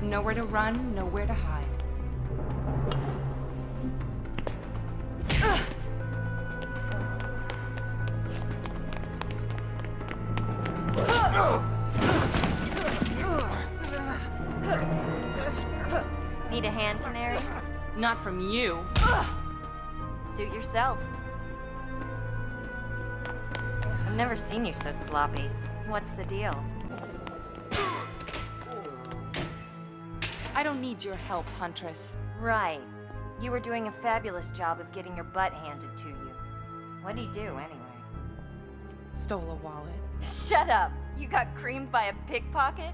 Nowhere to run, nowhere to hide. Need a hand, Canary? Not from you. Suit yourself. I've never seen you so sloppy. What's the deal? I don't need your help, Huntress. Right. You were doing a fabulous job of getting your butt handed to you. What'd he do, anyway? Stole a wallet. Shut up! You got creamed by a pickpocket?